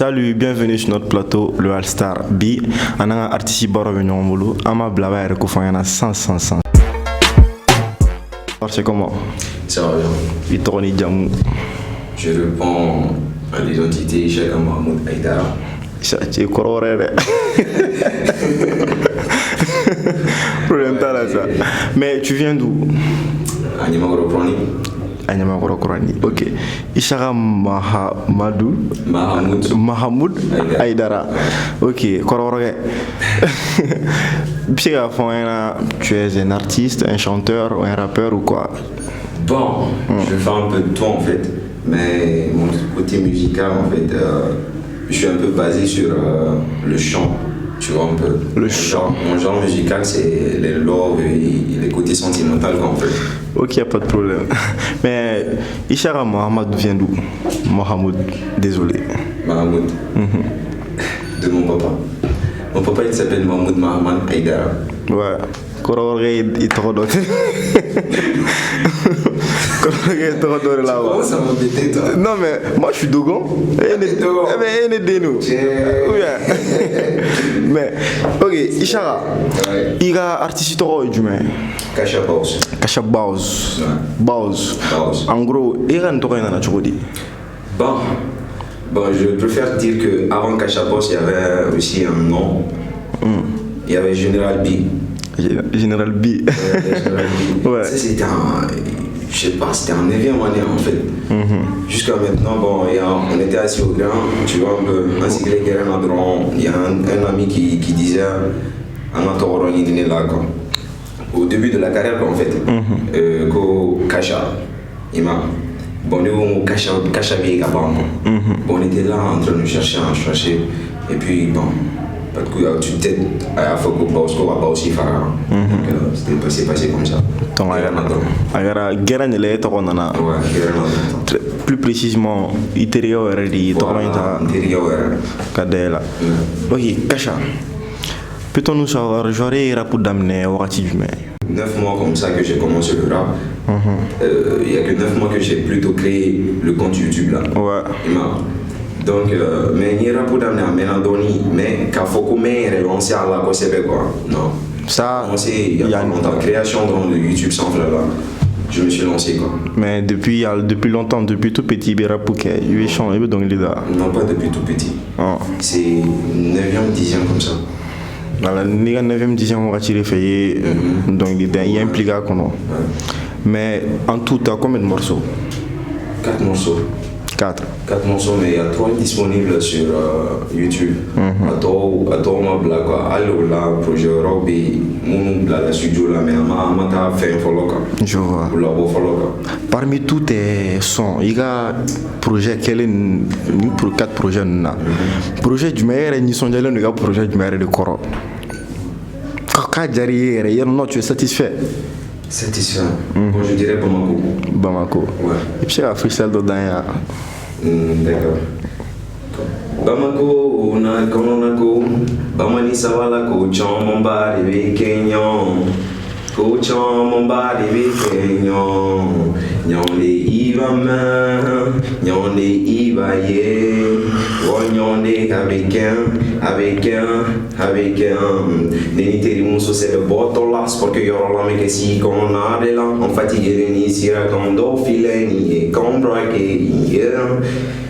Salut, bienvenue sur notre plateau, le All Star B. On a un artiste baro venyon molo, ama blaba ere ko fanyana 100. C'est comment? Ça va bien. Vitoroni Djamou. Je réponds à l'identité Chaka Mahmoud Aïdara. Ça, tu es cororé. Problème pas là ça. Mais tu viens d'où? Animagoro Prani. Anyamagoro Korani. Ok. Ishara Mahamoud Aïdara. Ok. Kororé. Tu es un artiste, un chanteur, un rappeur ou quoi? Bon, je fais un peu de tout en fait. Mais mon côté musical en fait, je suis un peu basé sur le chant. Tu vois un peu. Le chant. Mon genre musical c'est les love et les côtés sentimentaux en fait. Ok, y a pas de problème. Mais Ishara Mohamed vient d'où? Mohamed, désolé. Mahmoud. De mon papa. Mon papa il s'appelle Mahmoud Mahaman Aïdara. Ouais. Kororé il trop d'autres. Comment ça m'embêtait toi? Non mais moi je suis Dogon. Mais il est de nous. Mais ok, Ishara. Il a artiste trop du mais. Kasha Baus. Kasha Baus. Baus. En gros, il a un tour dans la chorodi. Bon, je préfère dire que avant Kasha Baus, il y avait aussi un nom. Il y avait Général B. Général B. Général B. Ouais. Ça, c'était un. Je sais pas, c'était en 9e année en fait. Jusqu'à maintenant, bon, on était assis au grand, tu vois, un peu, ainsi que les guerres il y a un ami qui disait, là, quoi. Au début de la carrière, quoi, en fait, Kasha, bon, nous, Kasha, bon, on était là en train de chercher, et puis, bon, parce que tu t'es à Foko Bosco, à Bossi Farah. C'est passé comme ça. Plus précisément, intérieur et ok, Kasha. Peut-on nous savoir, j'aurais rapport d'amener au Rati du 9 mois comme ça que j'ai commencé le rap. Il n'y a que 9 mois que j'ai plutôt créé le compte YouTube là. Ouais. Donc, mais il y a rapport d'amener à Ménandoni, mais qu'à Foko, mais lancé à la Kosebe quoi. Non. Ça, il y a longtemps. Création de YouTube sans là. Je me suis lancé quoi. Mais depuis longtemps, depuis tout petit, il est chant, il est donc là. Non, pas depuis tout petit. C'est 9e, 10e comme ça. Voilà, les 9e, 10e, on va tirer fait. Donc, il y a impliqué à quoi. Mais en tout, tu as combien de morceaux? 4 morceaux. 4 morceaux, mais il y a 3 disponibles sur YouTube. À toi, ma blague, allô, là, projet Rob et mon blague, la studio là, mais ma fait un follow. Je vois. Parmi tous tes sons, il y a projet quel est pour 4 projets là. Projet du meilleur et ni son dialogue, il y a projet du meilleur de Koro. Quand tu es satisfait? Satisfait. Bon, je dirais Bamako. Ouais. Et puis, il y a freestyle dedans. D'accord. Bamako, Kononako, Bamani Savalako, Chomomba, de Kenyon, Kochomomba, de Kenyon, Nyonde Iva Man, Nyonde Iva Ye, Nyonde avec un. Neniteri Muso c'est le botolas, parce que Yorola me que si qu'on a de là, on fatigue ni sira comme d'ofileni et comme braque.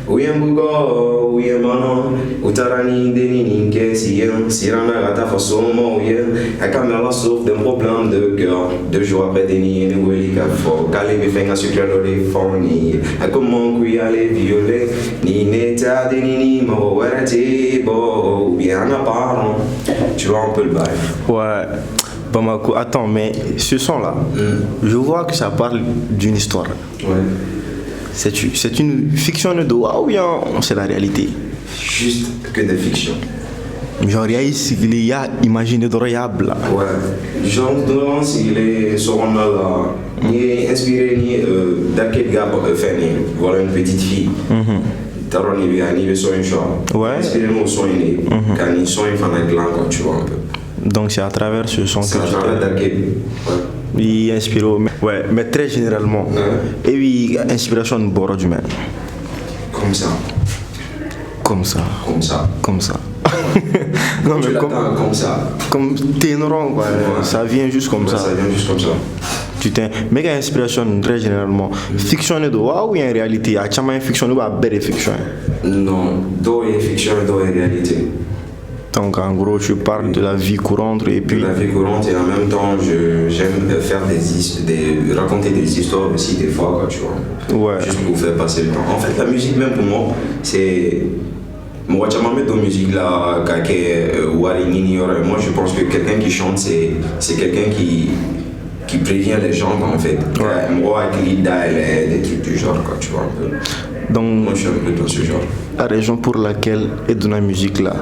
Uyambugo, Uyamano, Utarani, Denini, Kessien, Sirana Gata Fasomo, à Camela sauf d'un problème de cœur. 2 jours après Denis, et nous, il y a fort, Calais, fait un sucre dans les fournis. À comment qu'il y a les violets, ni neta, Denini, Mowerati, Bo, bien à part. Tu vois un peu le bail. Ouais. Bamako, attends, mais ce son-là, je vois que ça parle d'une histoire. Ouais. C'est une fiction de ou bien c'est la réalité? Juste que des fictions. Genre, il y a imaginé d'oriable. Ouais. Genre, il est sur là. Il est inspiré d'Arcade Gab Fanny. Voilà une petite fille. Taron, il est sur une choix. Ouais. Inspiré au son, quand il son, il fait un gland, tu vois un peu. Donc, c'est à travers ce son que c'est à travers d'Arcade. Il inspire, ouais, mais très généralement. Et oui, inspiration de Boro du même. Comme ça. Comme ça. Comme ça. Comme ça. Non, Tu l'attends comme ça. Comme ténor, quoi. Ouais. Ça vient juste comme ça. Ça vient juste comme ça. Tu t'es méga inspiration très généralement. Fiction de ou en réalité, à chaque fiction ou à belle fiction. Non, do est fiction et do est réalité. Donc en gros, tu parles de la vie courante et puis. De la vie courante et en même temps, j'aime faire raconter des histoires aussi des fois, quoi, tu vois. Ouais. Juste pour faire passer le temps. En fait, la musique même pour moi, c'est. Moi, tu m'as mis de musique là, moi je pense que quelqu'un qui chante, c'est quelqu'un qui prévient les gens en fait. Moi, avec des trucs du genre, quoi, tu vois un peu. Donc, moi, je suis un peu dans ce genre. La raison pour laquelle est dans la musique là,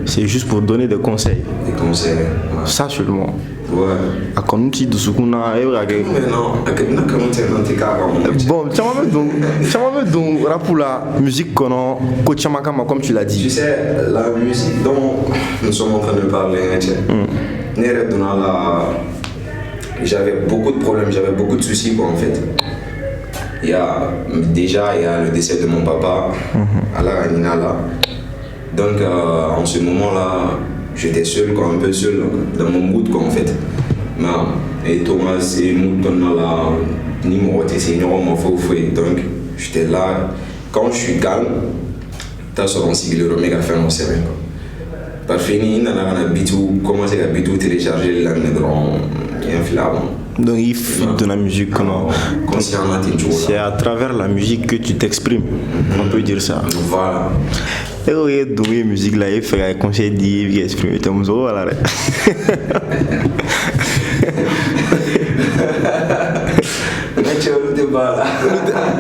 c'est juste pour donner des conseils. Des conseils, ouais. Ça seulement. Ouais. À quand nous de ce qu'on a. Mais non, bon, tu m'as mis donc rap pour la musique qu'on a, comme tu l'as dit. Tu sais, la musique dont nous sommes en train de parler, j'avais beaucoup de problèmes, j'avais beaucoup de soucis, quoi, en fait. Il y a le décès de mon papa à la Ranina là. Donc en ce moment-là, j'étais seul, quoi, un peu seul dans mon mood, quoi, en fait. Et Thomas et mood là, ni mon c'est énormément faux. Donc j'étais là. Quand je suis calme, t'as sur un civil méga fait mon série. Par fini, il a commencé à télécharger la donc il fait de la musique c'est à travers la musique que tu t'exprimes, on peut dire ça. Voilà. Et oui, donc la musique là, il fait un conseil d'exprimer tes mots, voilà.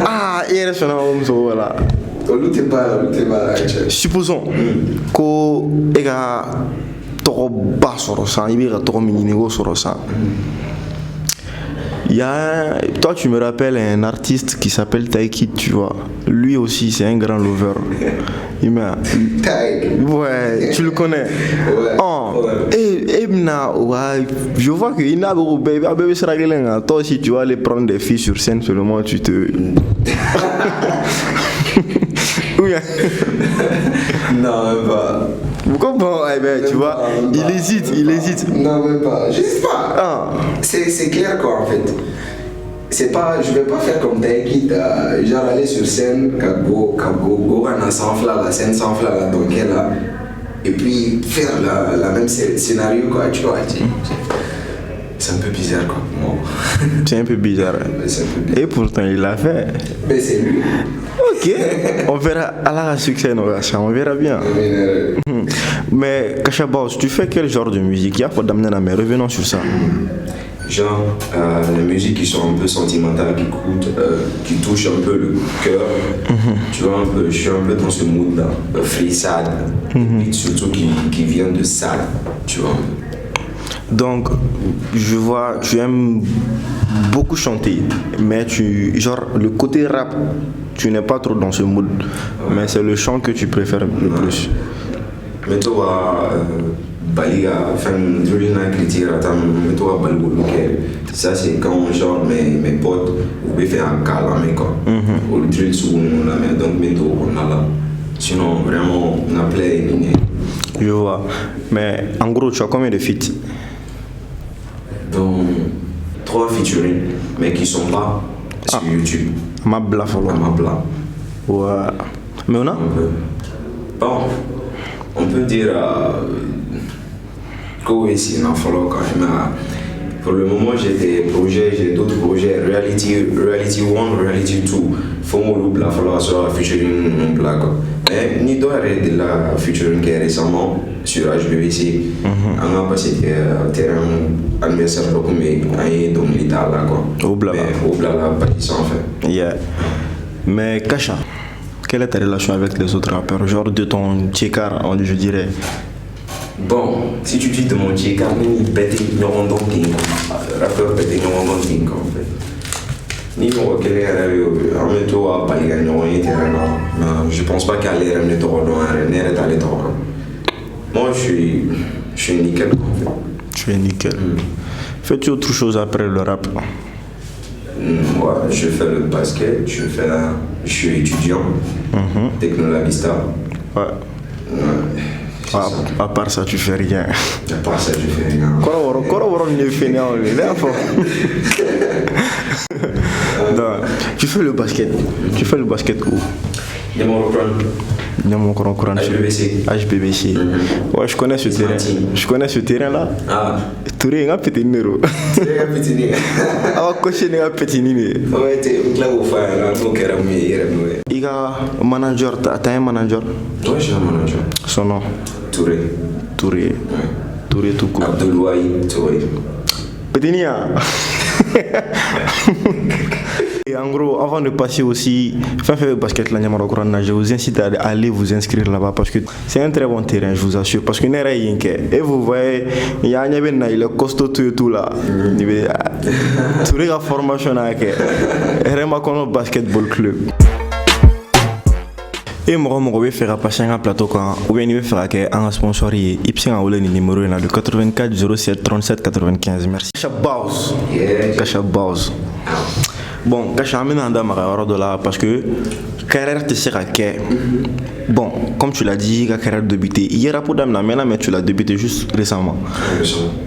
Ah, il reste un homme, voilà. Supposons que tu as bas sur ça, il y a sur ça. Toi, tu me rappelles un artiste qui s'appelle Taiki, tu vois. Lui aussi, c'est un grand lover. Ouais, tu le connais. Ouais. Oh. Et je vois qu'il n'a pas bébé sera quelqu'un. Toi aussi, tu vas aller prendre des filles sur scène seulement, tu te. Oui. Non, même pas. Vous comprenez? Eh ben, tu vois, il hésite. Non, même pas. Je sais pas. Ah. C'est clair, quoi, en fait. C'est pas, je vais pas faire comme Taiki, genre aller sur scène, la scène s'enfle là, donc là, et puis faire la même scénario, quoi, tu vois. C'est un peu bizarre, quoi. Bon. C'est un peu bizarre. Et pourtant, il l'a fait. Mais c'est lui. Ok, on verra à la succès, on verra bien. Mais Kashabos, tu fais quel genre de musique? Il y a pas d'amener la mer, revenons sur ça. Genre, les musiques qui sont un peu sentimentales, qui touchent un peu le cœur. Tu vois, je suis un peu dans ce mood-là, free sad, et surtout qui vient de sad, tu vois. Donc, je vois, tu aimes beaucoup chanter, mais genre, le côté rap, tu n'es pas trop dans ce mood, mais c'est le chant que tu préfères le plus. Mais toi, Baliga, enfin, ça c'est quand genre mes potes vous faire un câlin, quoi. Ou le drill sous la main, donc on a là. Sinon, vraiment, on a play. Je vois. Mais en gros, tu as combien de feats? Donc, 3 featuring, mais qui sont pas sur YouTube. Mabla, Mabla. Ouais. Mais on a? Bon, on peut dire que c'est un follow quand même. Pour le moment, j'ai d'autres projets, Reality 1, Reality 2. Faut me la follow sur la featuring là, quoi. Mais ni doit arrêter la featuring qui est récemment sur HBVC. On a passé terrain anniversaire de donc l'état là, quoi. Oblala, pas qui s'en fait. Yeah. Mais Kasha, quelle est ta relation avec les autres rappeurs? Genre de ton tchékar, je dirais. Bon, si tu dis de mon tchékar, il pète une rondon ting. Rappeur pète une rondon ting, en fait. Ni mon quel est en même temps, pas y gagner terrain. Je pense pas qu'elle est revenue au rondon, elle est allée au rondon. Moi, je suis nickel, en fait. Tu es nickel. Fais-tu autre chose après le rap? Moi, je fais le basket, je suis étudiant, Technolavista. Ouais. À part ça, tu fais rien. À part ça, tu fais rien. Comment on est fainéant, lui? Tu fais le basket. Tu fais le basket où? Nyamokron. HBBC. HBBC. Ouais, je connais ce terrain. Je connais ce terrain-là. Ah. Touré un petit numéro. Touré un petit numéro. Ah, coché un petit numéro. Ouais, tu es là au fond, là, donc il y a il y a un manager, t'as un manager? Oui, j'ai un manager. Son nom? Touré. Touré. Ouais. Touré tout court. Abdelouaï Touré. Petit Nia. Et en gros, avant de passer aussi, faire basket la je vous incite à aller vous inscrire là-bas parce que c'est un très bon terrain, je vous assure. Parce que et vous voyez, il y a il est costaud tout là. Tout la formation là, Remakono Basketball Club. Et moi, je vais faire passer un plateau quand ou bien je vais faire un sponsor et il a le numéro de 84 07 37 95. Merci. Kacha Baus. Bon, Kacha Amenanda Mara là parce que carrière te sera que bon, comme tu l'as dit, la carrière débuté. Hier à Podam mais tu l'as débuté juste récemment.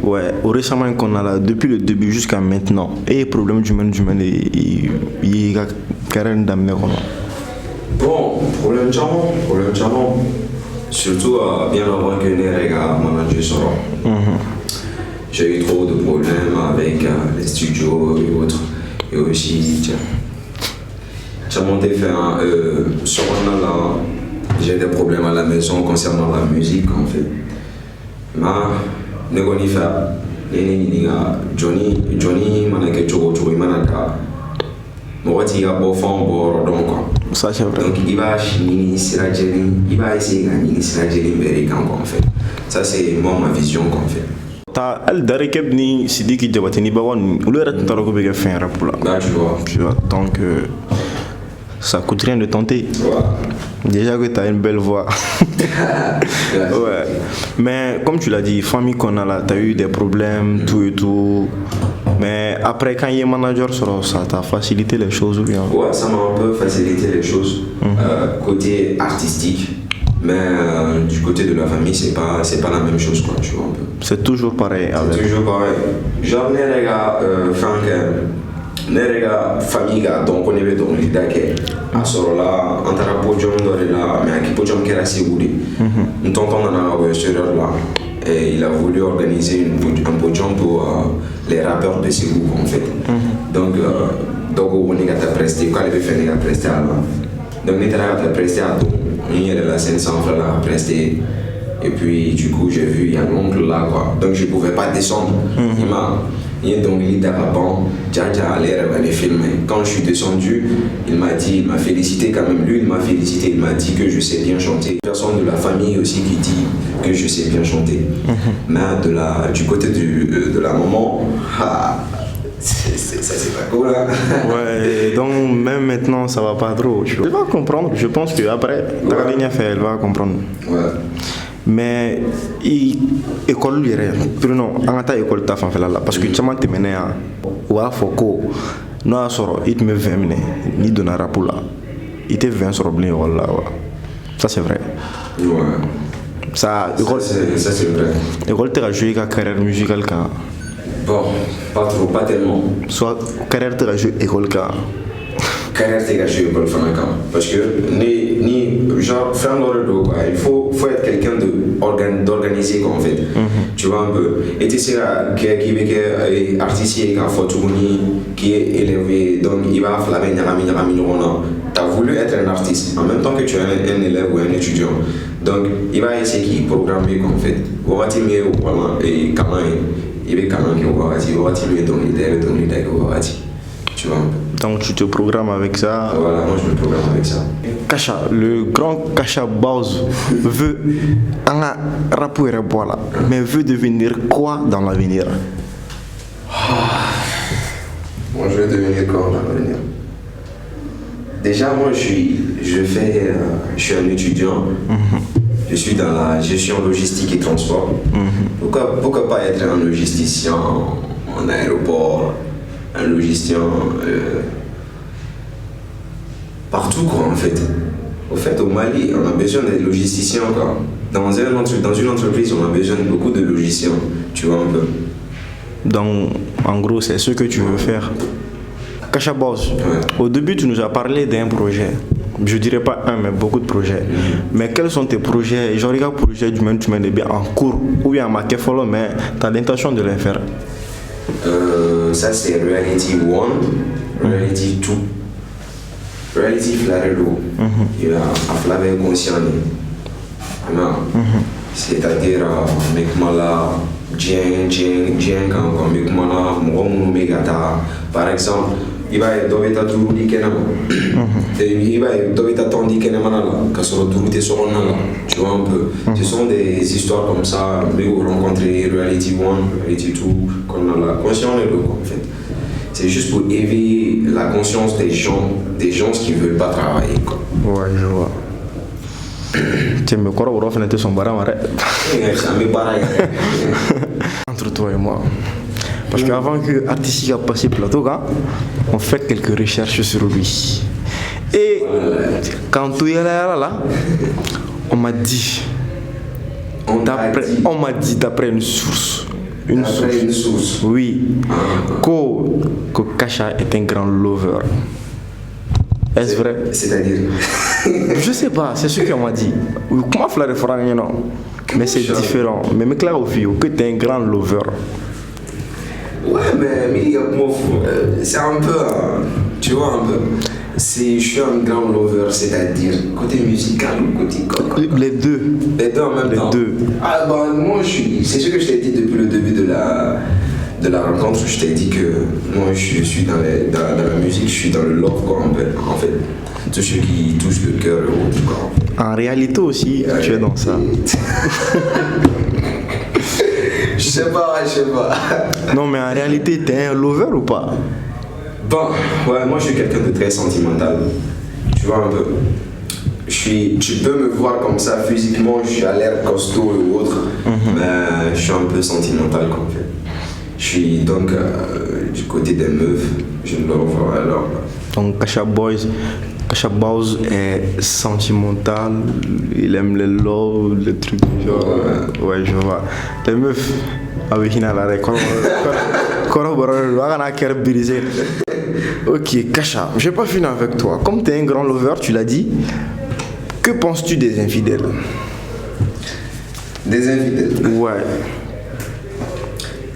Ouais, récemment qu'on a là depuis le début jusqu'à maintenant. Et problème du monde il a carrière d'amener. Bon, problème charmant. Surtout bien avant que Nerega manager sera. J'ai eu trop de problèmes avec les studios et autres. Et aussi, j'ai monté faire sur là, j'ai des problèmes à la maison concernant la musique en fait. Mais ne faire Johnny manake chogo manaka. Moi tu as beau fond bord donc quoi. Ça c'est vrai. Donc il va il va essayer de gagner américain en fait. Ça c'est moi ma vision en fait. Ta al darekeb ni Sidiki Diabaté ni Bawan ou le rat taro ko be faire rap là. Bah tu vois. Donc ça coûte rien de tenter. Ouais. Déjà que tu as une belle voix. Ouais. Mais comme tu l'as dit, famille qu'on a là, tu as eu des problèmes, tout et tout. Mais après, quand il est manager, ça t'a facilité les choses ou bien? Ouais, ça m'a un peu facilité les choses. Côté artistique. Mais du côté de la famille, c'est pas la même chose, quoi, tu vois un peu. C'est toujours pareil. C'est toujours pareil. Genre, les gars, Nerega famille donc on est donc l'idée à ce là on t'a podium là mais qui podium qui est assez goudé nous t'entendons dans la sur là et il a voulu organiser un podium pour les rappeurs de Ségou en fait donc on est à prester quand il veut faire à prester là donc il est à prester à tout il y a la scène sans faire à prester et puis du coup j'ai vu il y a un oncle là quoi donc je pouvais pas descendre il donc il était avant, Djaja allait aller filmer. Quand je suis descendu, il m'a félicité quand même. Lui, il m'a félicité, il m'a dit que je sais bien chanter. Personne de la famille aussi qui dit que je sais bien chanter. Mais du côté de la maman, ça c'est pas cool. Hein? Ouais, donc même maintenant ça va pas trop. Elle va comprendre, je pense qu'après, elle va comprendre. Ouais. Mais école lui non en ta école ta fan là parce que tu m'as mené à wa foko no soro it me 20 minutes ni donna rapula il était 20 sur blin wala ça c'est vrai. Ouais. Ça c'est vrai. École tu as joué ta carrière musicale quand bon pas trop pas tellement soit carrière tu as joué école quand carrière t'es gâché pour le faire parce que ni genre faire l'ordre quoi il faut être quelqu'un d'organisé quoi en fait tu vois un peu et tu sais qui est artiste qui est élevé donc il va faire t'as voulu être un artiste en même temps que tu es un élève ou un étudiant donc il va essayer de programmer quoi en fait voilà et comment il va quand même tu vois. Donc tu te programmes avec ça. Voilà, moi je me programme avec ça. Kacha, le grand Kacha Baus veut un rappeur voilà, mais veut devenir quoi dans l'avenir? Moi je vais devenir quoi dans l'avenir? Déjà moi je suis un étudiant. Je suis dans la gestion logistique et transport. Pourquoi pas être un logisticien en aéroport? Un logisticien partout quoi en fait Au fait, au Mali, on a besoin des logisticiens, quoi. Dans une entreprise, on a besoin de beaucoup de logiciens, tu vois un peu. Donc, en gros, c'est ce que tu veux faire. Kashaboz, au début, tu nous as parlé d'un projet. Je dirais pas un, mais beaucoup de projets. Mais quels sont tes projets? Genre, regarde, projet du même, tu mènes bien en cours ou bien en maquet follow, mais tu as l'intention de les faire. Ça, c'est Reality 1, Reality 2. Reality Flarelo. Il a afflavé conscient. C'est-à-dire, Mekmala, Djeng, quand Mekmala, Mouroumou Megata, par exemple. Il va y avoir des il va y avoir des tu vois un peu. Ce sont des histoires comme ça, mais vous rencontrez Reality 1, Reality 2, qu'on a la conscience de l'eau en fait. C'est juste pour éveiller la conscience des gens qui ne veulent pas travailler. Quoi. Ouais, je vois. Tu me crois que vous son baram entre toi et moi. Parce qu'avant que Artistique a passé plateau, on fait quelques recherches sur lui. Et quand tu es là, on m'a dit, d'après une source. Une source. Oui. Que Kasha est un grand lover. Est-ce vrai? C'est-à-dire? Je sais pas, c'est ce qu'on m'a dit. Comment faire le frère, non? Mais c'est différent. Mais me clair au fil que tu es un grand lover. Ouais, mais c'est un peu, tu vois un peu. Je suis un grand lover, c'est-à-dire côté musical ou côté quoi? Les deux. Les deux en même temps. Les deux. Ah bah moi c'est ce que je t'ai dit depuis le début de la rencontre. Je t'ai dit que moi je suis dans la musique, je suis dans le love quoi en fait. Tout ce qui touche le cœur ou autre quoi. En réalité aussi, tu es dans ça. Je sais pas. Non, mais en réalité, t'es un lover ou pas? Bon, ouais, moi je suis quelqu'un de très sentimental. Tu vois un peu. Tu peux me voir comme ça physiquement, je suis à l'air costaud ou autre, mais je suis un peu sentimental en fait. Je suis donc du côté des meufs, je love alors. Donc Kashaboz est sentimental, il aime les love, les trucs du genre. Ouais, je vois. Les meufs, avec une à Ok, Kasha, je vais pas finir avec toi. Comme tu es un grand lover, tu l'as dit, que penses-tu des infidèles? Des infidèles? Ouais.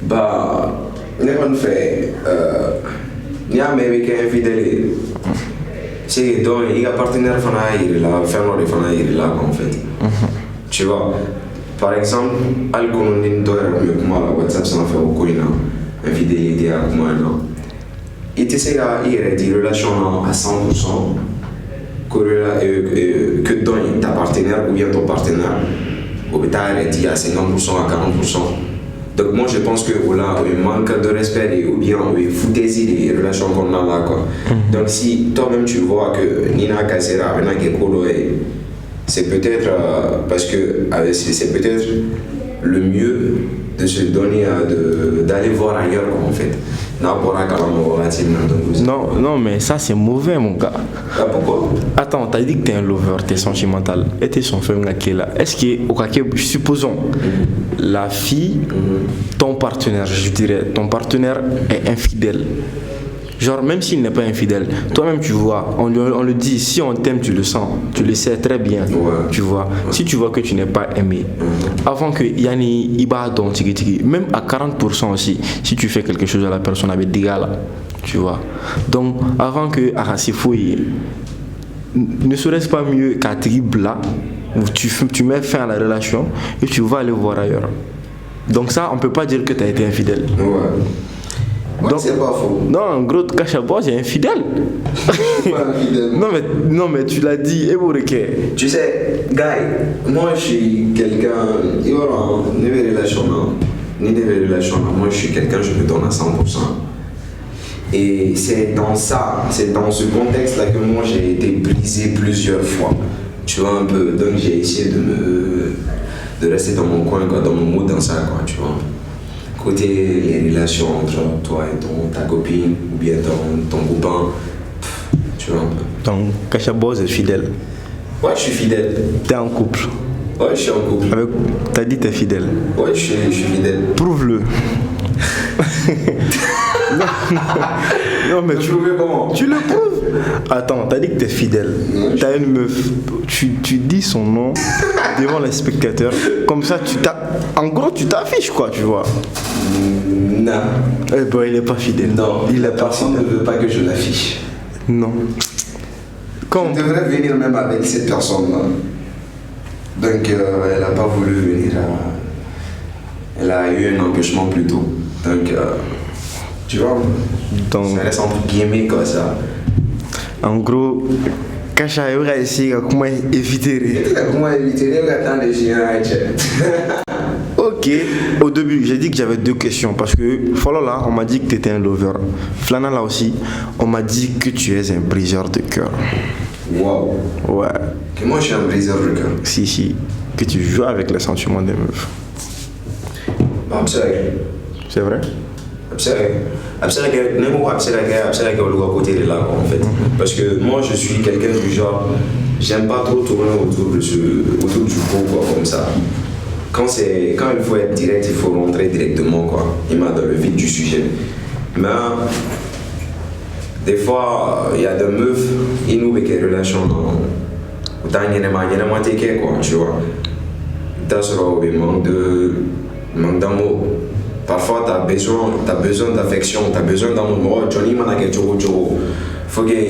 Bah, on fait. Il y a même un infidèle. C'est donc il y a partenaire fanaïr là, ferme les fanaïr là en fait. Tu vois, par exemple, alcool n'est pas comme WhatsApp sans faire au coin infidélité à moi non. Il t'essaie à y des relations à 100% que donne ta partenaire ou bien ton partenaire. Au bétail est dit à 50% à 40%. Donc moi je pense que voilà, il manque de respect ou bien il foutaisie des relations qu'on a là quoi. Donc si toi-même tu vois que Nina Kasera, c'est peut-être parce que c'est peut-être le mieux de se donner d'aller voir ailleurs quoi, en fait. Non, mais ça c'est mauvais mon gars. Ah, pourquoi? Attends, t'as dit que t'es un lover, t'es sentimental. Et t'es son frère qui est là. Est-ce que, supposons, la fille, ton partenaire, je dirais, ton partenaire est infidèle. Genre, même s'il n'est pas infidèle, toi-même tu vois, on le dit, si on t'aime, tu le sens, tu le sais très bien, tu vois. Si tu vois que tu n'es pas aimé, avant que Yanni Iba don tiki, même à 40% aussi, si tu fais quelque chose à la personne avec des gars là, tu vois. Donc, avant que Arasifouille, ne serait-ce pas mieux qu'à Tribla là, où tu mets fin à la relation et tu vas aller voir ailleurs. Donc, ça, on peut pas dire que tu as été infidèle. Ouais. Donc, c'est pas faux. Non, en gros, Kashaboz est infidèle. Pas infidèle. non, mais tu l'as dit, et vous tu sais, Guy, moi je suis quelqu'un. Il y aura ni des relations, moi je suis quelqu'un, je me donne à 100%. Et c'est dans ce contexte-là que moi j'ai été brisé plusieurs fois. Tu vois un peu, donc j'ai essayé de rester dans mon coin, quoi, dans mon mood, dans ça, quoi, tu vois. Côté les relations entre toi et ta copine ou bien ton copain, tu vois un peu. Donc Kashaboz est fidèle. Ouais, je suis fidèle. T'es en couple. Ouais, je suis en couple. T'as dit t'es fidèle. Ouais, je suis fidèle. Prouve-le. Non, mais comment? tu le prouves. Attends, t'as dit que t'es fidèle. T'as une meuf. Tu dis son nom devant les spectateurs. Comme ça, en gros, tu t'affiches, quoi, tu vois. Non. Eh ben, il est pas fidèle. Non, il est pas personne fidèle. ne veut pas que je l'affiche. Non. Comme Je devrais venir même avec cette personne-là. Donc, elle n'a pas voulu venir. Elle a eu un empêchement plus tôt. Donc, tu vois, ça reste entre guillemets comme ça. En gros, Kasha il va essayer comment éviter. Comment éviter les chiens. Ok, au début, j'ai dit que j'avais 2 questions parce que, follow là, on m'a dit que tu étais un lover. Flana là aussi, on m'a dit que tu es un briseur de cœur. Wow. Ouais. Que moi je suis un briseur de cœur. Si, que tu joues avec les sentiments des meufs. C'est vrai? Parce que moi je suis quelqu'un du genre, j'aime pas trop tourner autour du pot quoi, comme ça. Quand il faut être direct, il faut rentrer directement quoi. Il m'a dans le vif du sujet. Mais des fois, il y a des meufs, ils nous avec des relations. Autant il y a des quoi, tu vois. T'as manque d'amour. Parfois, tu as besoin d'affection, tu as besoin d'amour. Johnny Manake Choro. Faut que il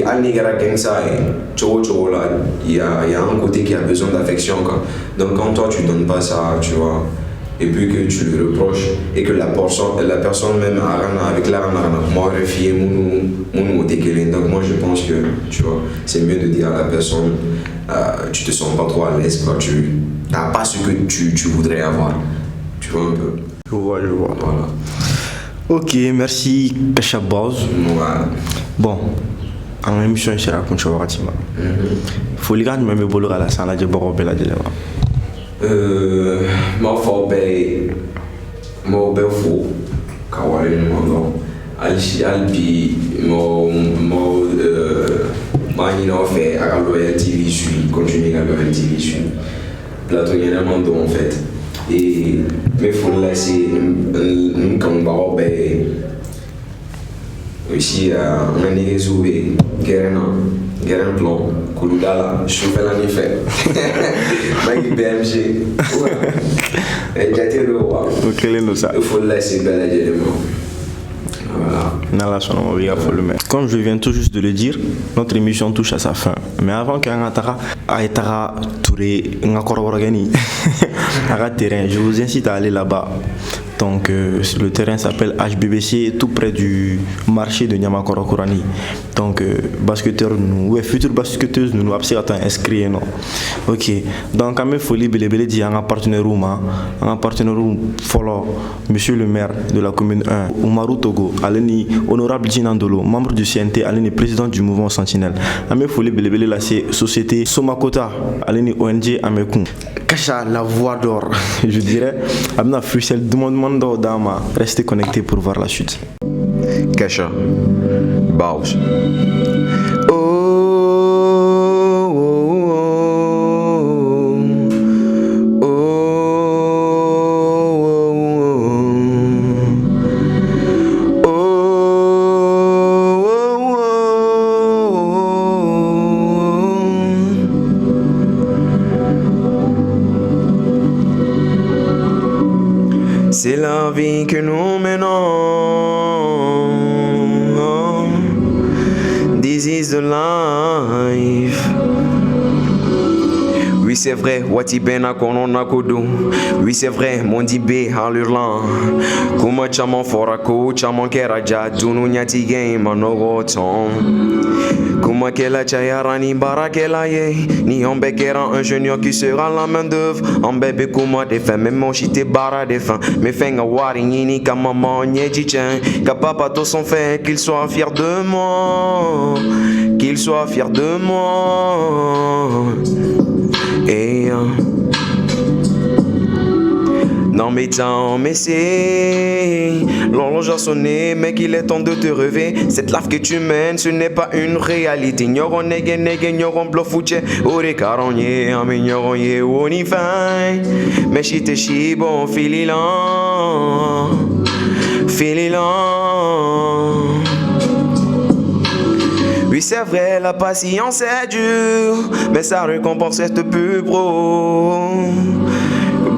y a un côté qui a besoin d'affection. Donc, quand toi, tu donnes pas ça, tu vois, et puis que tu le reproches, et que la personne même avec la moi, refier mon donc moi, je pense que, tu vois, c'est mieux de dire à la personne, tu te sens pas trop à l'aise, quoi, tu n'as pas ce que tu voudrais avoir. Tu vois un peu. Je vois. Voilà. Ok, merci Kasha Boz. Ouais. Bon, en émission, je raconte ce que tu m'as. Faut les gars, je me bolo à la salle, je vais vous dire. Moi, faut bien fou. Kawale no albi mo mani no fait à Royal TV suis continuer à Royal TV suis plateau Mando en fait et mais faut laisser nous comme bah aussi on a négocié guérin plan Kouloudala je fais la nifé Magui BMG et j'étais le roi ok les nous ça il faut laisser belle élément. Voilà. Comme je viens tout juste de le dire, notre émission touche à sa fin. Mais avant que Aïtara Touré terrain, je vous incite à aller là-bas. Donc le terrain s'appelle HBBC, tout près du marché de Niamakoro-Korani. Donc basketteurs nous, ouais, futurs basketteuses nous absolument inscrits non. Ok. Donc quand même folie belé dit un partenaire follow monsieur le maire de la commune 1, Oumarou Togo, Aleni honorable Djinandolo, membre du CNT, Aleni président du mouvement Sentinelle. Amé folie belé la société Somakota, Aleni ONG Amekoun. Kasha la voix d'or, je dirais. Amna Fussel demande Dama, restez connectés pour voir la chute. Kasha, Baus. C'est la vie que nous menons. This is the life. Oui c'est vrai, Wati Bena Konona Kodo. Oui c'est vrai, mon dibé à l'Irlande. Kuma chaman forako, chaman keraja, dunu nyati game manogoton. Kuma kela chayarani barakela ye. Ni ombe kera un junior qui sera la main d'œuvre. Ombe be kuma de fin, même mon chité bara de fin. Me fenga wari nini kama monye jichen. Kapapa tous sont faits, qu'il soit fier de moi. Qu'il soit fier de moi. Et Non mais tant, mais c'est l'horloge a sonné, mec, il est temps de te relever. Cette life que tu mènes, ce n'est pas une réalité. Nyoron nege nege, nyoron blofouche. Ore caronye, ame nyoron ye woni fine. Mais chite chi bon, fililan. Fililan. Oui, c'est vrai, la patience est dure, mais sa récompense est plus pro.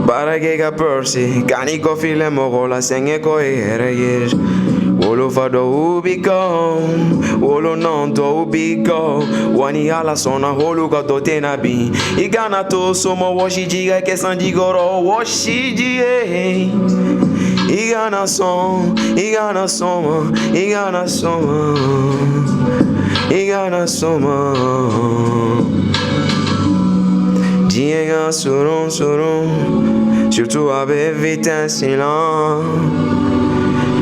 Baragega persi, kaniko file moro la senge ko ereyej. Wolo fado ubiko, wolo nanto ubiko. Wani ala sona holu ka dote nabi. Igana to somo washi jiga kesanji goro washi jie. Igana son, igana soma, igana soma, igana soma. Diega soron soron, surtout avec vitesse silent.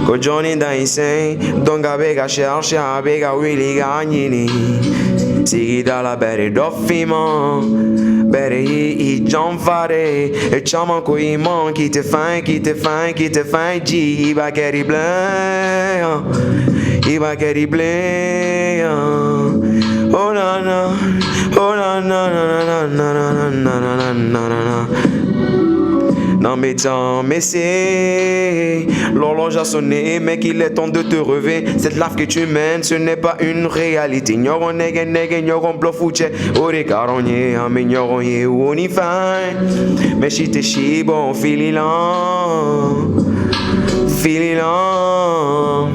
Ko Johnny Daisy, donga bega cherche a bega willy gagnini. Sigi da la bere doffiment, bere i jump fare. E chaman ko i man qui te fin, qui te fin, qui te fin. G, iba keri blanc, iba keri blanc. Oh na na, oh na na na na na na na na na na na. Non mais tant, mais c'est l'horloge a sonné, mec, il est temps de te relever. Cette life que tu mènes, ce n'est pas une réalité. Nyoron nege nege, nyoron blofouche. Ore caronye, ame nyoron ye woni fine. Mais chite chi bon, fililan. Fililan.